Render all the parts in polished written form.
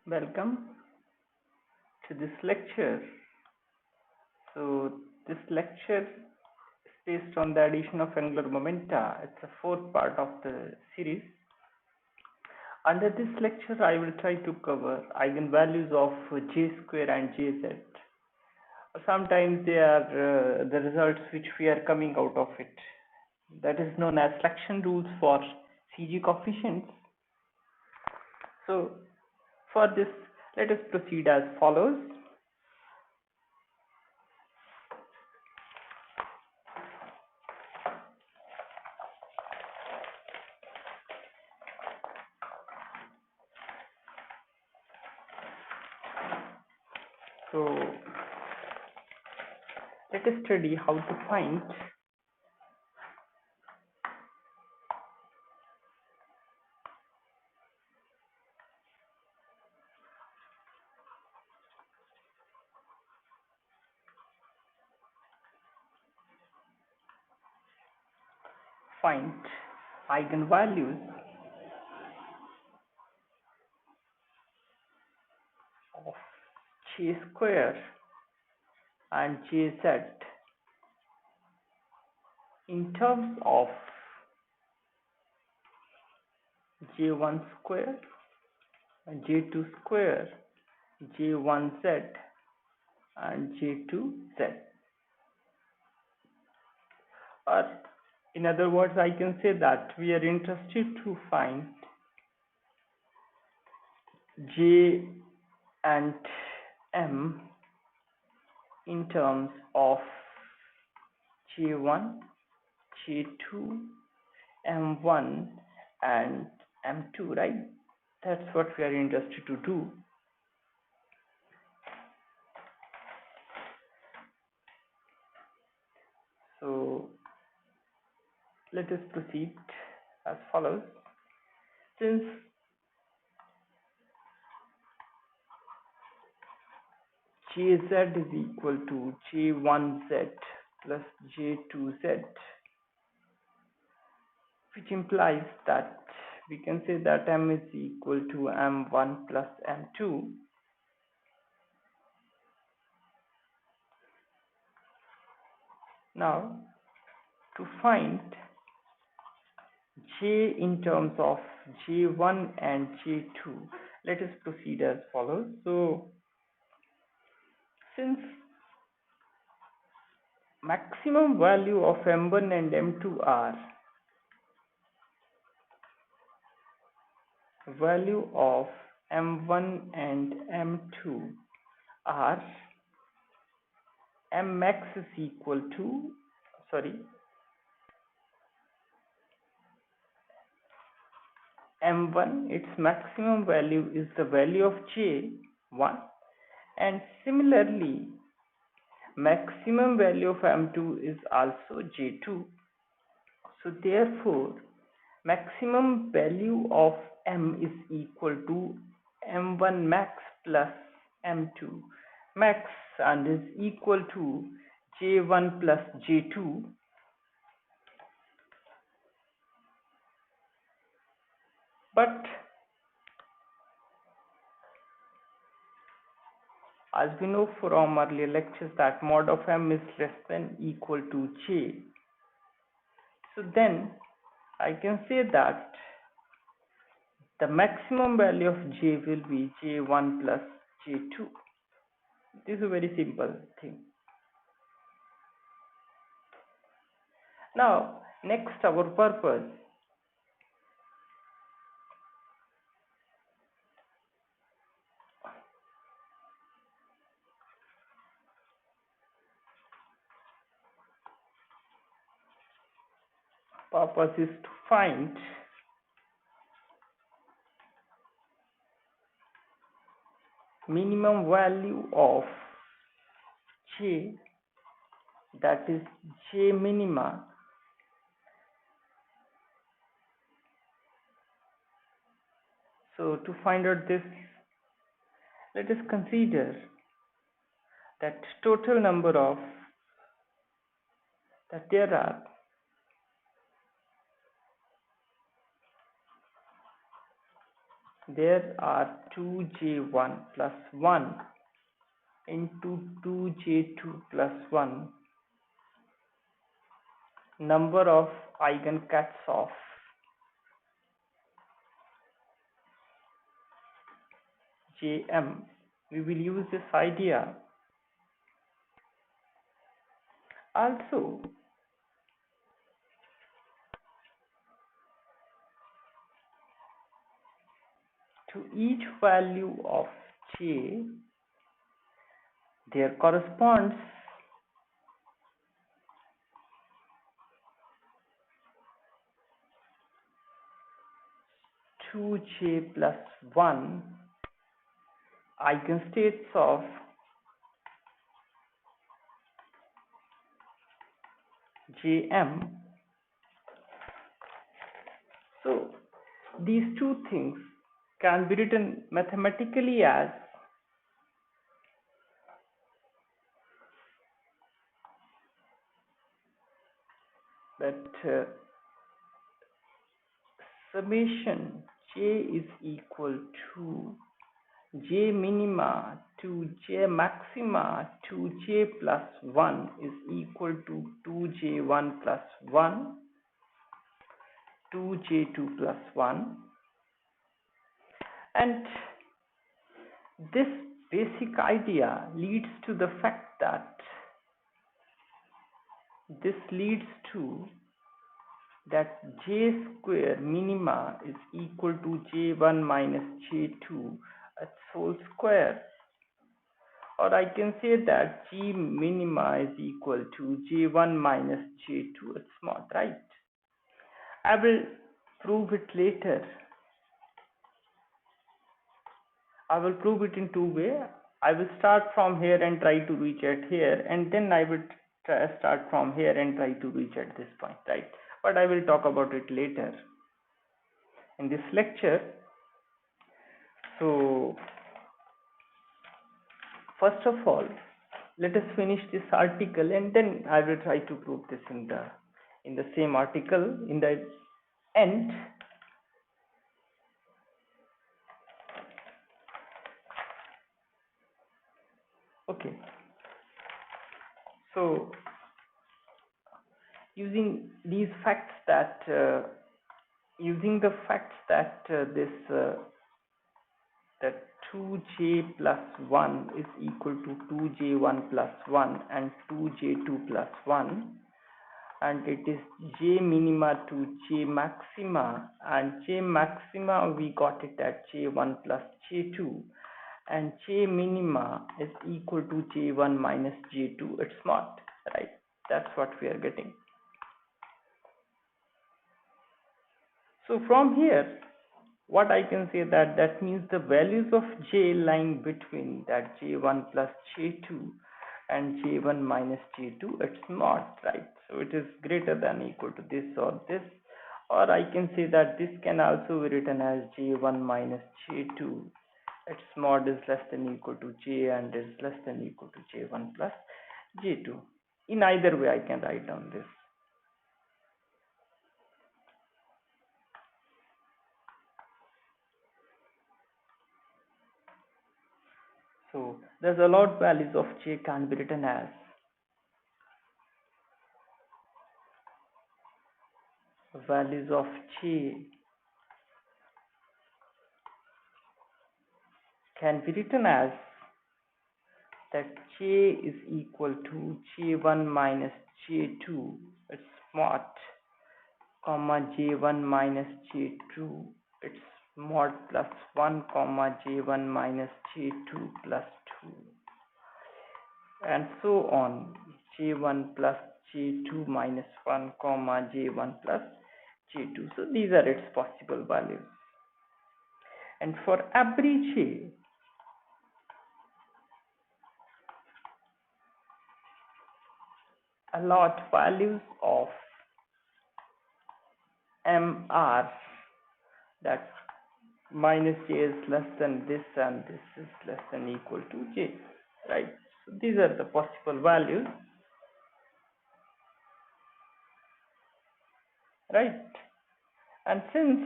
Welcome to this lecture. So this lecture is based on the addition of angular momenta. It's a fourth part of the series. Under this lecture, I will try to cover eigenvalues of j square and jz. Sometimes they are the results which we are coming out of it. That is known as selection rules for CG coefficients. So for this, let us proceed as follows. So let us study how to find eigenvalues of j square and jz in terms of j1 square, j2 square, j1z and j2z. Or in other words, I can say that we are interested to find j and m in terms of j1, j2, m1 and m2, right? That's what we are interested to do. So let us proceed as follows. Since jz is equal to j1z plus j2z, which implies that we can say that m is equal to m1 plus m2. Now, to find j in terms of j1 and j2, let us proceed as follows. So, since maximum value of m1 and m2 are value of m1 and m2 are mmax is equal to m1, its maximum value is the value of j1, and similarly maximum value of m2 is also j2. So therefore maximum value of m is equal to m1 max plus m2 max and is equal to j1 plus j2. But as we know from earlier lectures that mod of m is less than equal to j. So then I can say that the maximum value of j will be j1 plus j2. This is a very simple thing. Now, next our purpose. Purpose is to find minimum value of j, that is j minima, so to find out this, let us consider that total number of that there are there are 2j1 plus 1 into 2j2 plus 1 number of eigencats of Jm. We will use this idea. Also, to each value of J, there corresponds two J plus 1 eigenstates of Jm. So these two things can be written mathematically as that summation J is equal to J minima to J maxima to J plus 1 is equal to 2J1 plus 1, 2J2 plus 1, and this basic idea leads to the fact that this leads to that J square minima is equal to J1 minus J2 its whole square, or I can say that G minima is equal to J1 minus J2 its mod, right? I will prove it later. I will prove it in two ways. I will start from here and try to reach at here, and then I will start from here and try to reach at this point, right? But I will talk about it later in this lecture. So first of all, let us finish this article, and then I will try to prove this in the same article in the end. Okay. So using these facts that using the facts that that 2j plus 1 is equal to 2j1 plus 1 and 2j2 plus 1, and it is j minima to j maxima, and j maxima we got it at j1 plus j2, and j minima is equal to j1 minus j2 its mod, right? That's what we are getting. So from here, what I can say that means the values of j lying between that j1 plus j2 and j1 minus j2 its mod, right? So it is greater than or equal to this or this, or I can say that this can also be written as j1 minus j2 its mod is less than or equal to j and is less than or equal to j1 plus j2. In either way I can write down this. So there's a lot values of j can be written as values of j can be written as that j is equal to j1 minus j2 its mod, comma j1 minus j2 its mod plus 1, comma j1 minus j2 plus 2, and so on, j1 plus j2 minus 1, comma j1 plus j2. So these are its possible values. And for every j, allot values of m are that minus j is less than this and this is less than or equal to j, right? So these are the possible values, right? And since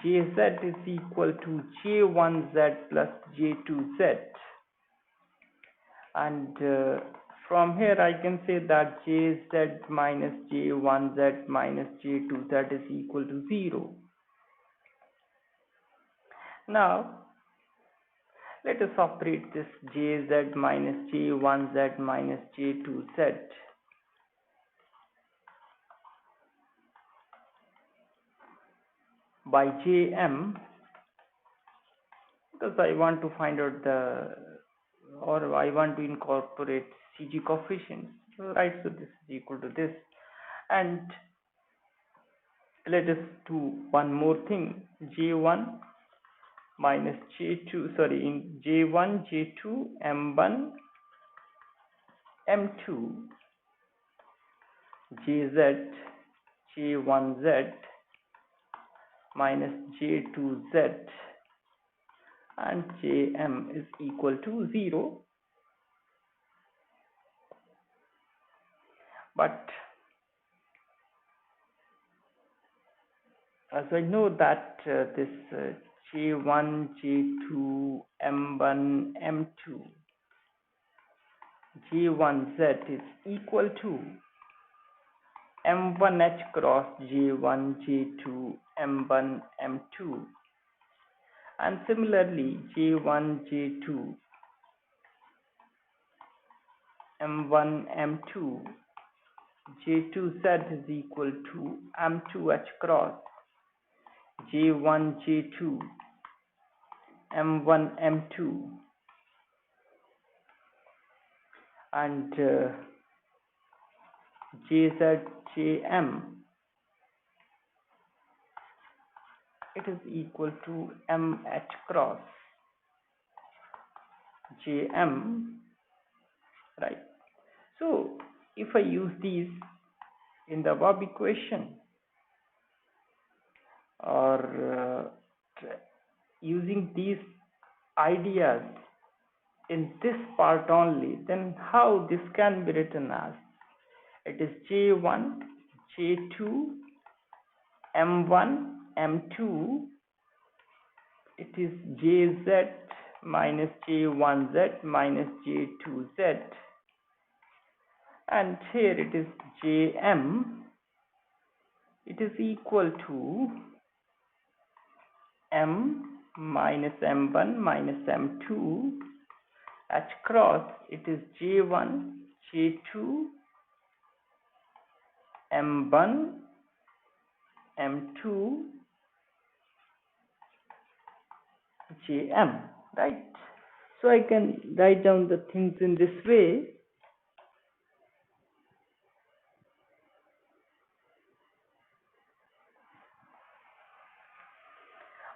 Jz is equal to J1z plus J2z, and from here I can say that Jz minus J1z minus J2z is equal to 0. Now let us operate this Jz minus J1z minus J2z by Jm, because I want to find out I want to incorporate Cg coefficients, right? So this is equal to this, and let us do one more thing. J1 minus J2, sorry, in J1 J2 M1 M2 Jz J1z minus J2z and Jm is equal to 0. But as I know that this J1 J2 M1 M2 J1z is equal to M1H cross J1 J2 M1 M2, and similarly J1 J2 M1 M2 J2Z is equal to M2H cross J1 J2 M1 M2, and Jz Jm, it is equal to MH cross Jm, right? So if I use these in the above equation, or using these ideas in this part only, then how this can be written as, it is J1 J2 M1 M2, it is Jz minus J1z minus J2z, and here it is Jm, it is equal to M minus M1 minus M2 H cross, it is J1 J2 M1 M2 Jm, right? So I can write down the things in this way.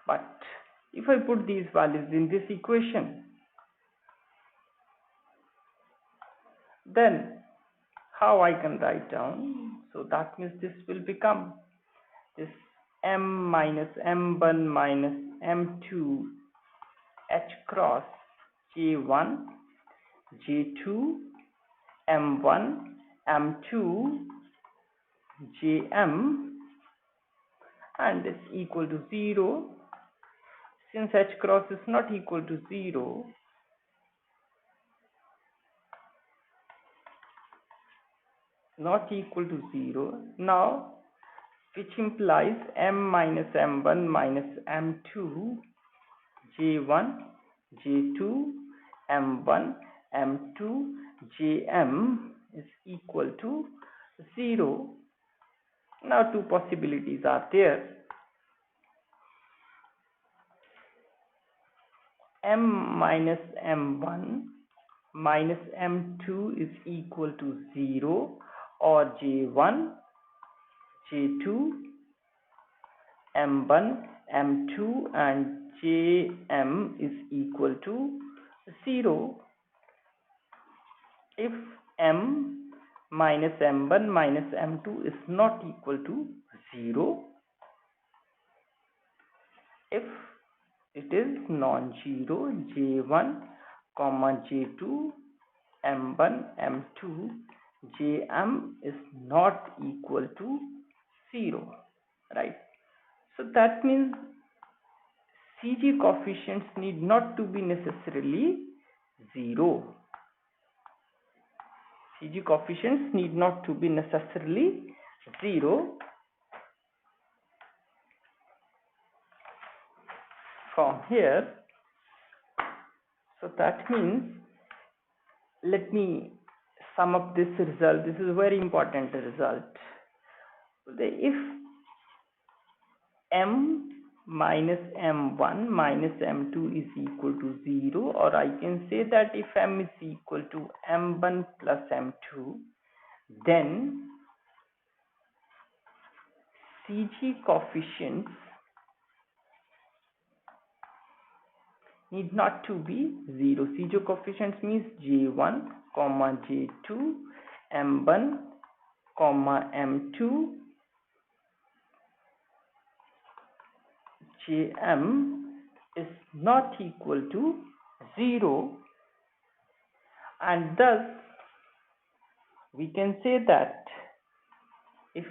But if I put these values in this equation, then how I can write down? So that means this will become this M minus M1 minus M2 H cross J1 J2 M1 M2 Jm, and is equal to 0. Since H cross is not equal to 0, now, which implies M minus M1 minus M2 J1 J2 M1 M2 Jm is equal to 0. Now two possibilities are there. M minus M1 minus M2 is equal to 0, or J1 J2 M1 M2 and Jm is equal to 0 if M minus M1 minus M2 is not equal to 0, if it is non-zero, J1 comma J2 M1 M2 Jm is not equal to 0, right? So that means CG coefficients need not to be necessarily 0. CG coefficients need not to be necessarily 0 from here. So that means, let me sum up this result. This is a very important result. If m minus m1 minus m2 is equal to 0, or I can say that if m is equal to m1 plus m2, then CG coefficients need not to be 0. CG coefficients means j1 comma j2, m1 comma m2, jm is not equal to 0, and thus we can say that if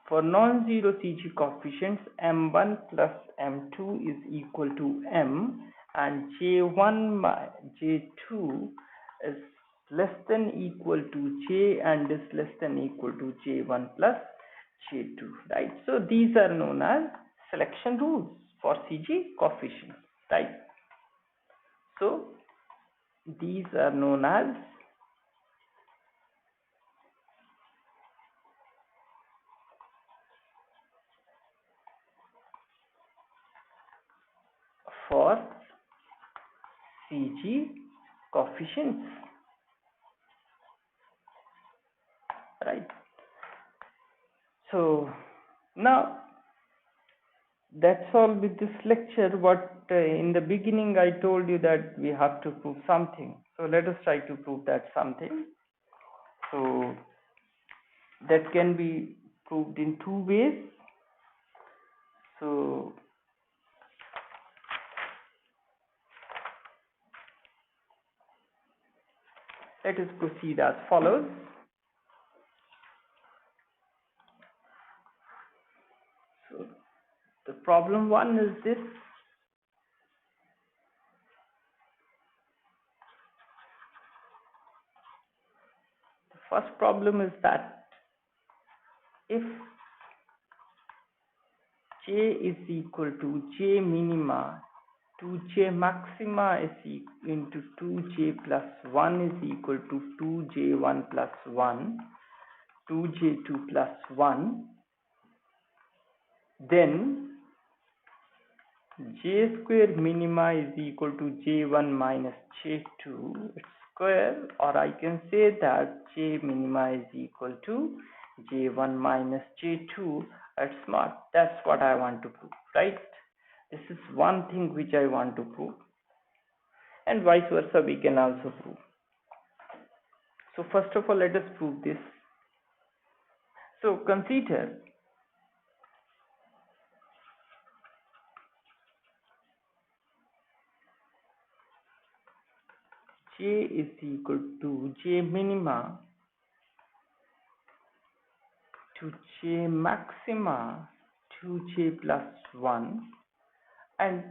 for non-zero CG coefficients, m1 plus m2 is equal to m, and j1 j2 is less than equal to j and is less than equal to j1 plus j2, right? So these are known as selection rules for CG coefficients, right? So these are known as for CG coefficients, right? So now that's all with this lecture. What in the beginning I told you that we have to prove something. So let us try to prove that something. So that can be proved in two ways. So let us proceed as follows. So the problem one is this. The first problem is that if j is equal to j minima, 2j maxima is into 2j plus 1 is equal to 2j1 plus 1, 2j2 plus 1, then j square minima is equal to j1 minus j2 its square, or I can say that j minima is equal to j1 minus j2 at smart. That's what I want to prove, right? This is one thing which I want to prove, and vice versa we can also prove. So first of all, let us prove this. So consider j is equal to j minima to j maxima 2j plus 1, and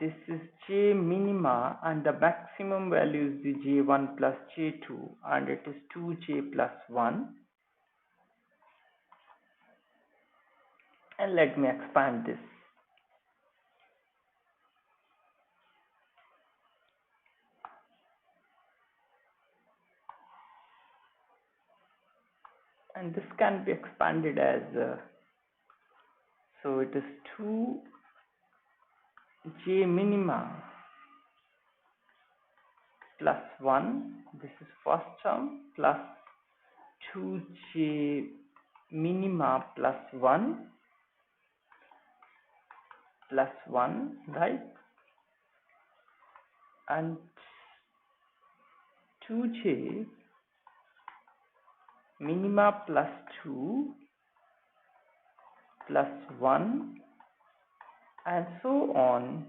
this is j minima, and the maximum value is the j1 plus j2, and it is 2j plus 1. And let me expand this. And this can be expanded as so it is 2j minima plus 1, this is first term, plus 2j minima plus 1 plus 1, right? And 2j minima plus 2 plus 1, and so on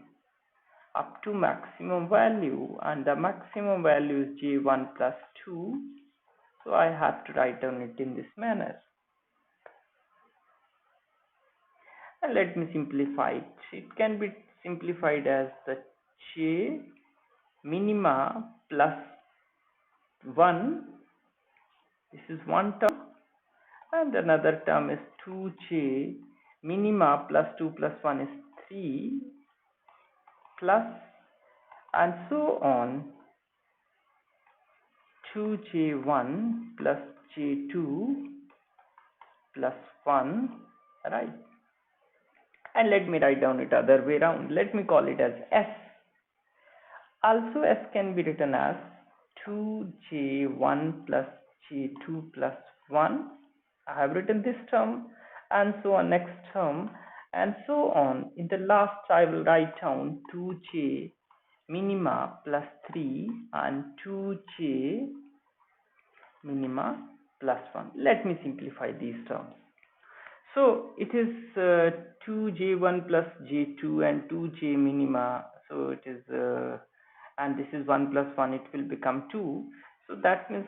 up to maximum value, and the maximum value is j1 plus 2. So I have to write down it in this manner. And let me simplify it. It can be simplified as the j minima plus 1. This is one term, and another term is 2j minima plus 2 plus 1 is 3 plus, and so on, 2j1 plus j2 plus 1, right? And let me write down it other way around. Let me call it as S. Also S can be written as 2j1 plus j2 plus 1. I have written this term, and so on next term, and so on. In the last I will write down 2j minima plus 3 and 2j minima plus 1. Let me simplify these terms. So it is 2j1 plus j2 and 2j minima. So it is and this is 1 plus 1, it will become 2. So that means,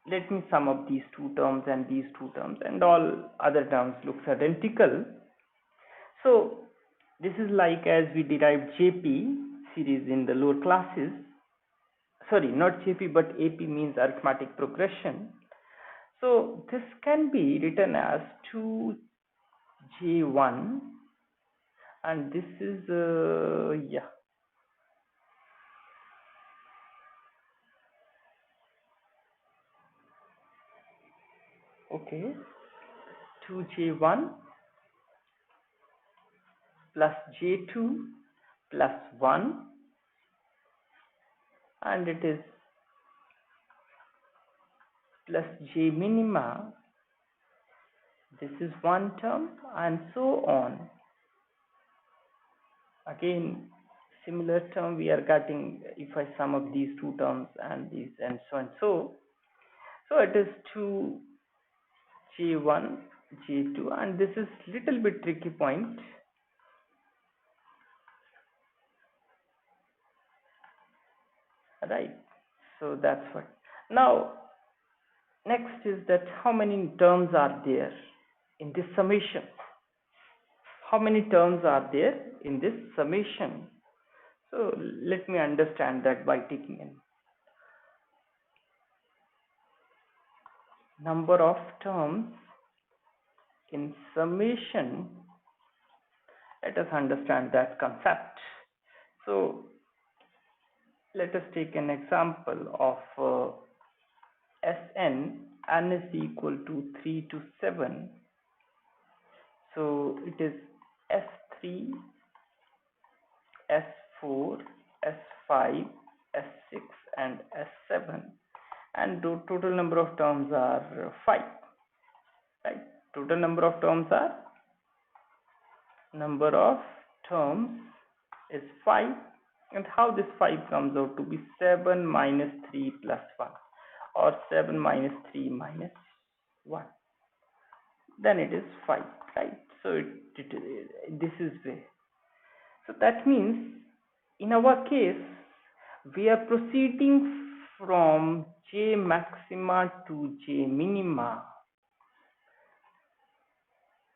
let me sum up these two terms and these two terms, and all other terms looks identical. So this is like as we derived JP series in the lower classes. Sorry, not JP, but AP means arithmetic progression. So this can be written as 2j1, and this is yeah, okay, 2j1 plus j2 plus 1, and it is plus j minima. This is one term, and so on. Again, similar term we are getting if I sum up these two terms and these, and so and so. So it is 2j1 j2, and this is little bit tricky point, right? So that's what. Now next is that how many terms are there in this summation? How many terms are there in this summation? So let me understand that by taking in number of terms in summation. Let us understand that concept. So let us take an example of Sn. N is equal to 3 to 7. So it is S3, S4, S5, S6 and S7, and the total number of terms are 5, right? Total number of terms is 5, and how this 5 comes out to be 7 minus 3 plus 1, or 7 minus 3 minus 1, then it is 5, right? So this is way. So that means in our case we are proceeding from j maxima to j minima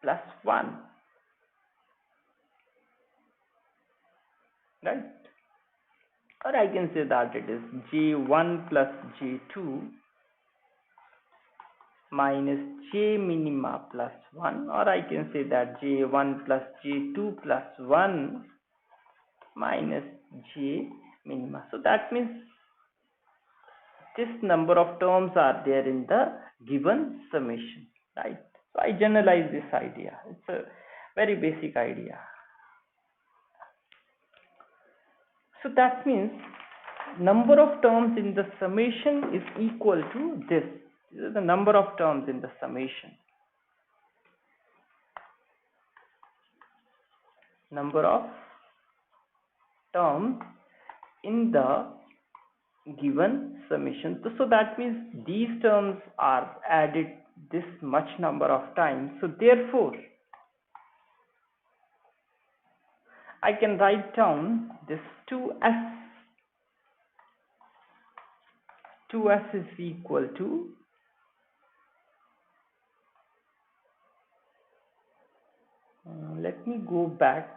plus 1, right? Or I can say that it is j1 plus j2 minus j minima plus 1, or I can say that j1 plus j2 plus 1 minus j minima. So that means this number of terms are there in the given summation, right? So I generalize this idea. It's a very basic idea. So that means number of terms in the summation is equal to this. This is the number of terms in the summation. Number of terms in the given summation. So that means these terms are added this much number of times. So therefore I can write down this 2s. 2s is equal to Let me go back.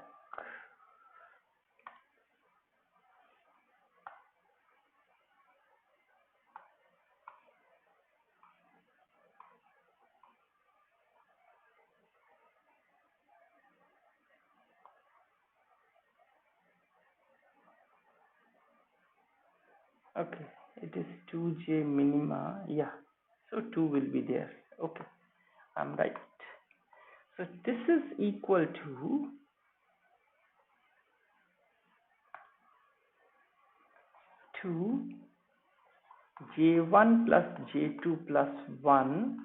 Okay, it is 2j minima. Yeah, so 2 will be there. Okay, I'm right. So this is equal to 2 j1 plus j2 plus 1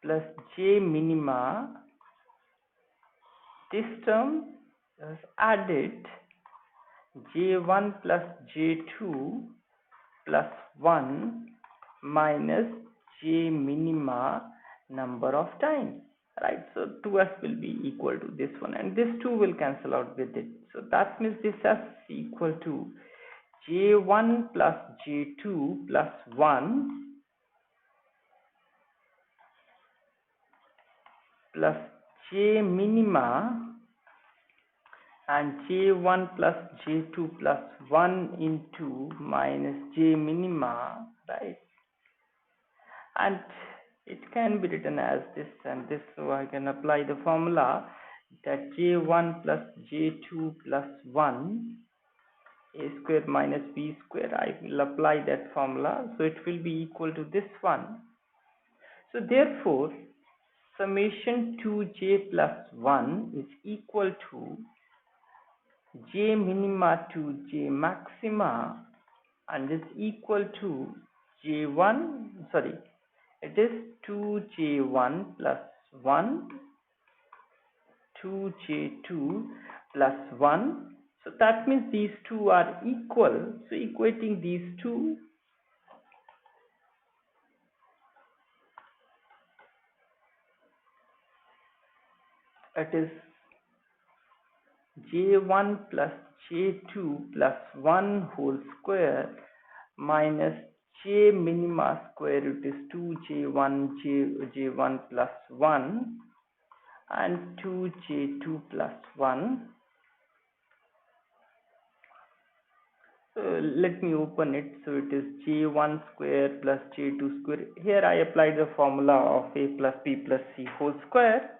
plus j minima. This term is added j1 plus j2 plus 1 minus j minima number of times, right? So 2s will be equal to this one, and this 2 will cancel out with it. So that means this s is equal to j1 plus j2 plus 1 plus j minima, and j1 plus j2 plus 1 into minus j minima, right? And it can be written as this and this, so I can apply the formula that j1 plus j2 plus 1 a square minus b square. I will apply that formula, so it will be equal to this one. So therefore summation 2j plus 1 is equal to j minima to j maxima, and is equal to j1, sorry, it is 2j1 plus 1, 2j2 plus 1. So that means these two are equal. So equating these two, it is j1 plus j2 plus 1 whole square minus j minima square root is 2j1 j1 plus 1 and 2j2 plus 1. So let me open it. So it is j1 square plus j2 square. Here I applied the formula of a plus b plus c whole square.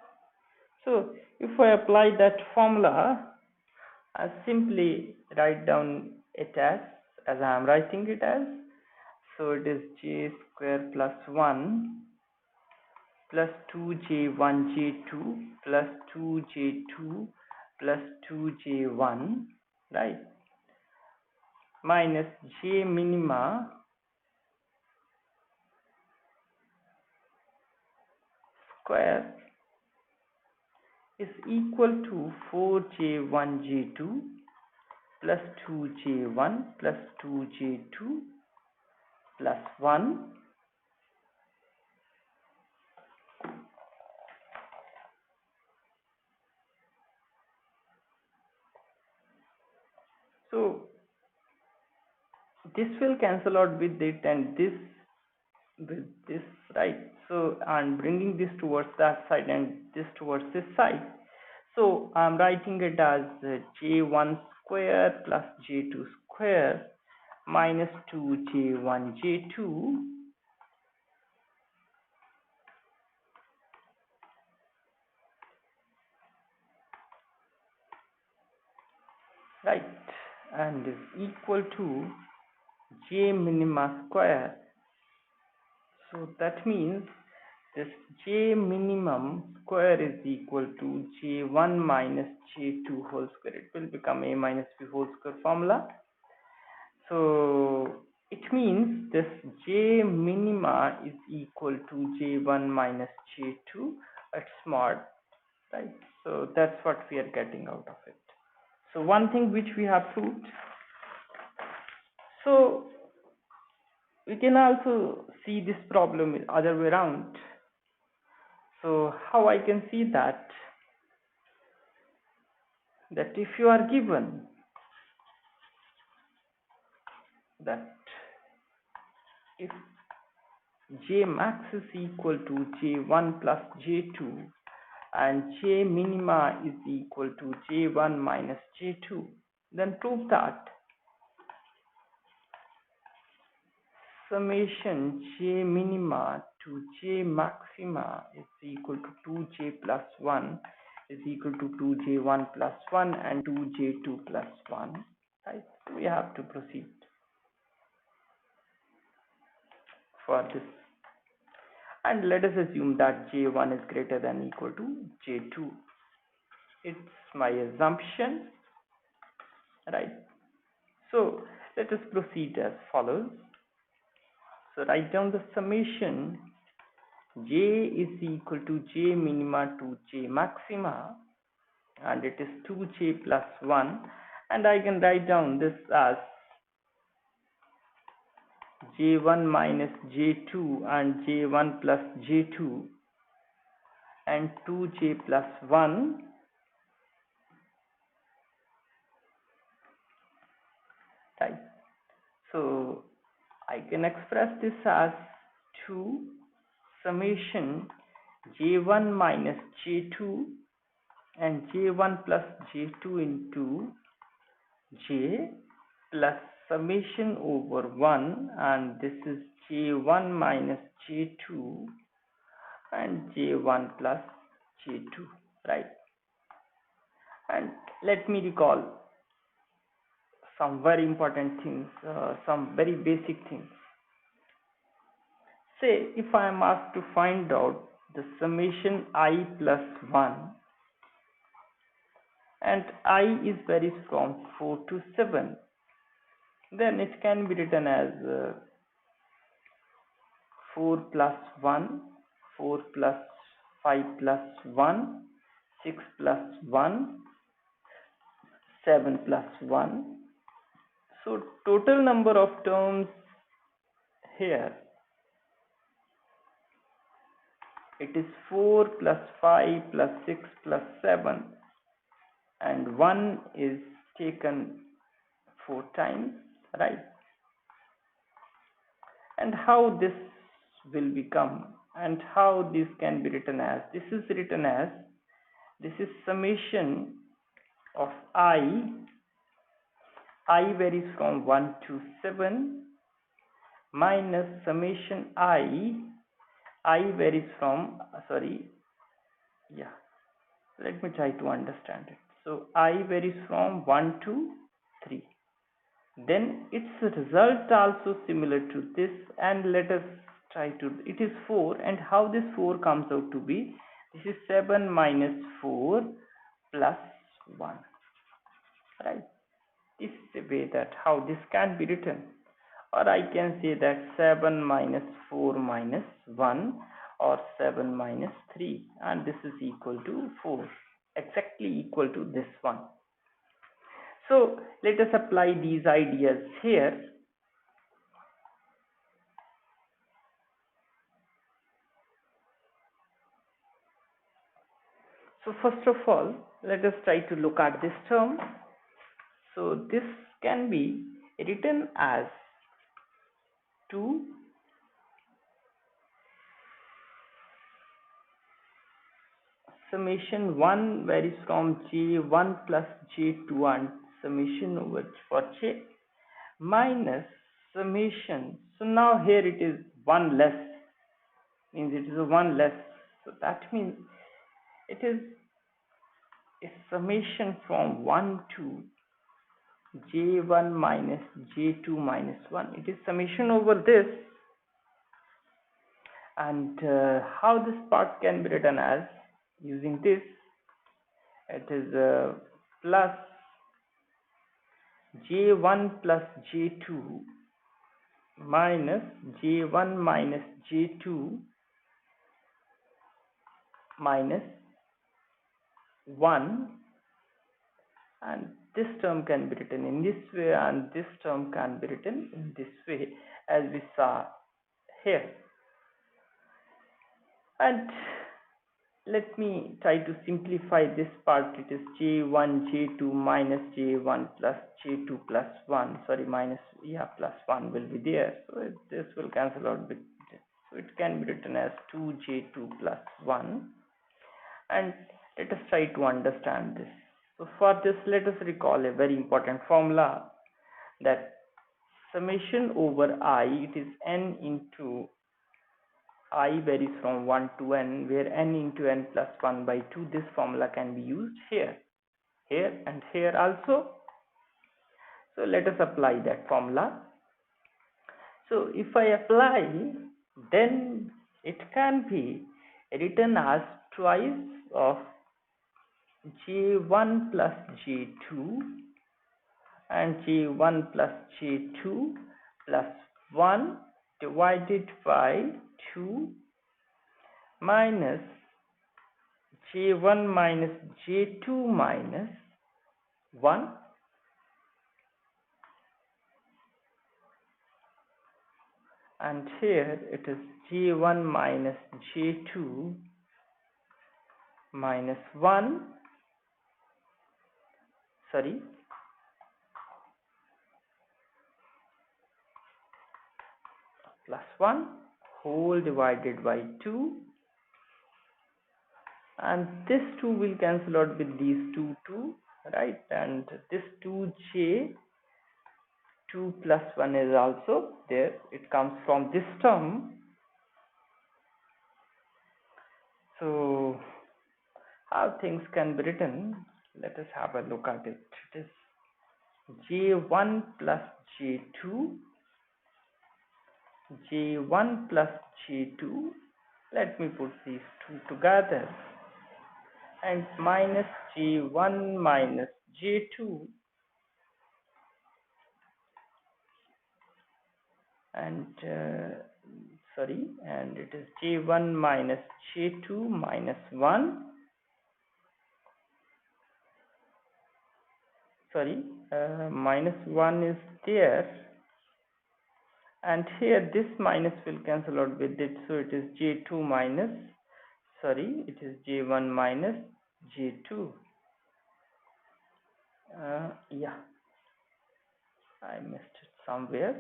So if I apply that formula, I simply write down it as I am writing it as. So it is j square plus 1 plus 2j1 j2 plus 2j2 plus 2j1, right, minus j minima square is equal to 4j1 j2 plus 2j1 plus 2j2 plus 1. So this will cancel out with it, and this with this, right? So I'm bringing this towards that side and this towards this side. So I'm writing it as j1 square plus j2 square minus 2j1 j2, right, and is equal to j minima square. So that means this j minimum square is equal to j1 minus j2 whole square. It will become a minus b whole square formula. So it means this j minima is equal to j1 minus j2 at smart, right? So that's what we are getting out of it. So one thing which we have proved. So we can also see this problem other way around. So how I can see that if you are given that if j max is equal to j1 plus j2, and J minima is equal to J1 minus J2, then prove that summation J minima to J maxima is equal to 2J plus 1 is equal to 2J1 plus 1 and 2J2 plus 1. Right? So we have to proceed for this. And let us assume that J1 is greater than or equal to J2. It's my assumption, right? So let us proceed as follows. So write down the summation J is equal to J minima to J maxima, and it is 2J plus 1, and I can write down this as J1 minus J2 and J1 plus J2 and 2J plus 1, right? So I can express this as 2 summation J1 minus J2 and J1 plus J2 into J plus summation over 1, and this is J1 minus J2 and J1 plus J2, right? And let me recall some very important things, some very basic things. Say if I am asked to find out the summation I plus 1, and I is varies from 4 to 7, then it can be written as 4 plus 1, 4 plus 5 plus 1, 6 plus 1, 7 plus 1. So total number of terms here, it is 4 plus 5 plus 6 plus 7, and 1 is taken 4 times, right? And how this will become, and how this can be written as, this is written as, this is summation of I varies from 1 to 7 minus summation I varies from, let me try to understand it. So I varies from 1 to 3. Then its result also similar to this, and let us try to, it is 4, and how this 4 comes out to be, this is 7 minus 4 plus 1, right? This is the way that how this can be written. Or I can say that 7 minus 4 minus 1, or 7 minus 3, and this is equal to 4, exactly equal to this one. So let us apply these ideas here. So first of all, let us try to look at this term. So this can be written as 2 summation 1 varies from J1 plus J2 and summation over for J minus summation. So now here it is 1 less, means it is a 1 less. So that means it is a summation from 1 to J1 minus J2 minus 1. It is summation over this, and how this part can be written as, using this, it is plus J1 plus J2 minus J1 minus J2 minus 1, and this term can be written in this way, and this term can be written in this way, as we saw here. And let me try to simplify this part. It is J1 J2 minus J1 plus J2 plus 1, plus 1 will be there, so this will cancel out with this. So it can be written as 2J2 plus 1, And let us try to understand this. So for this, let us recall a very important formula, that summation over I, it is n into I varies from 1 to n, where n into n plus 1 by 2. This formula can be used here, and here also. So let us apply that formula. So if I apply, then it can be written as twice of J1 plus J2 and J1 plus J2 plus 1 divided by 2 minus J1 minus J2 minus 1, and here it is J1 minus J2 minus 1, sorry, plus 1 whole divided by 2, and this 2 will cancel out with these 2, right, and this 2J 2 plus 1 is also there. It comes from this term. So how things can be written, let us have a look at it. It is J1 plus J2, J1 plus J2, let me put these two together, and minus J1 minus J2, and and it is J1 minus J2 minus 1, minus 1 is there, and here this minus will cancel out with it, so it is J2 minus, it is J1 minus J2. Yeah, I missed it somewhere,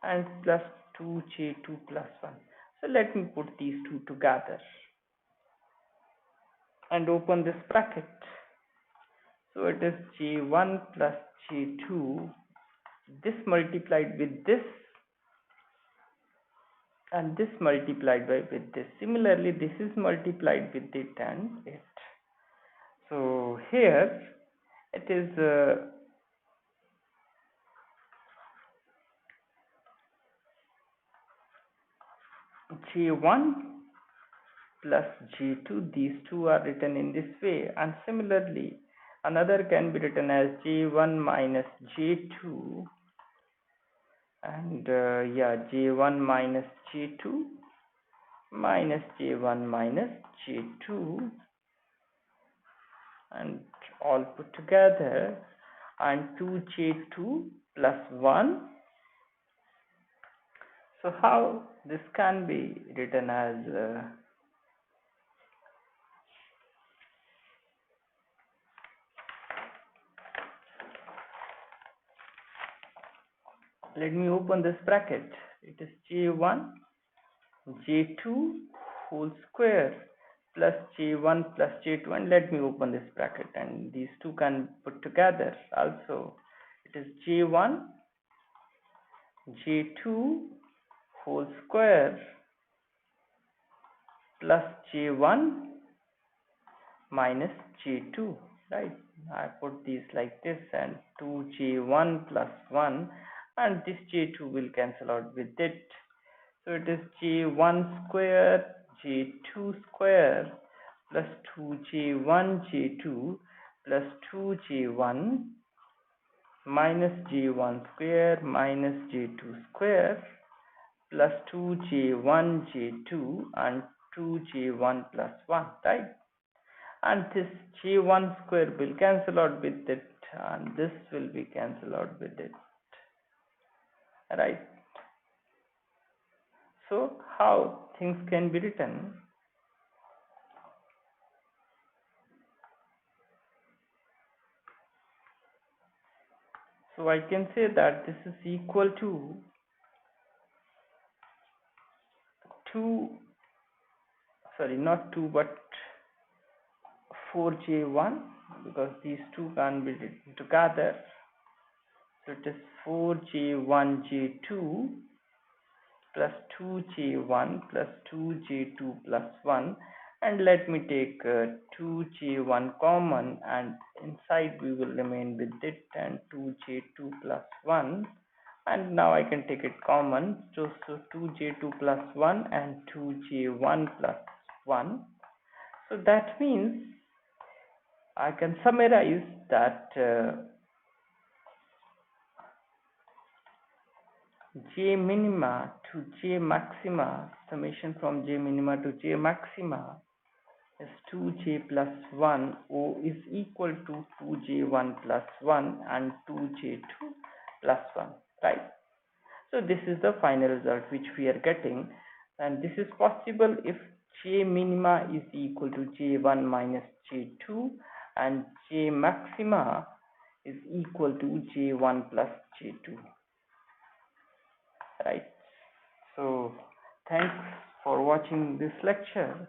and plus 2J2 plus 1. So let me put these two together and open this bracket. So it is J1 plus J2, this multiplied with this, and this multiplied by with this. Similarly, this is multiplied with it and it. So here it is J1 plus J2. These two are written in this way, and similarly another can be written as J1 minus J2, and J1 minus J2 minus J1 minus J2, and all put together, and 2J2 plus 1. So how this can be written as let me open this bracket. It is J1 J2 whole square plus J1 plus J2, and let me open this bracket, and these two can put together also. It is J1 J2 whole square plus J1 minus J2, right? I put these like this, and 2J1 plus 1, and this J2 will cancel out with it. So it is J1 square J2 square plus 2J1 J2 plus 2J1 minus J1 square minus J2 square plus 2J1 J2 and 2J1 plus 1, right? And this J1 square will cancel out with it, and this will be cancelled out with it, right? So how things can be written? So I can say that this is equal to sorry, not 2 but 4j1, because these two can't be written together. So it is 4j1j2 plus 2j1 plus 2j2 plus 1, and let me take 2j1 common, and inside we will remain with it, and 2j2 plus 1, and now I can take it common, so 2j2 plus 1 and 2j1 plus 1. So that means I can summarize that J minima to J maxima, summation from J minima to J maxima is 2J plus 1 O is equal to 2J1 plus 1 and 2J2 plus 1, right? So this is the final result which we are getting, and this is possible if J minima is equal to J1 minus J2 and J maxima is equal to J1 plus J2, right? So thanks for watching this lecture.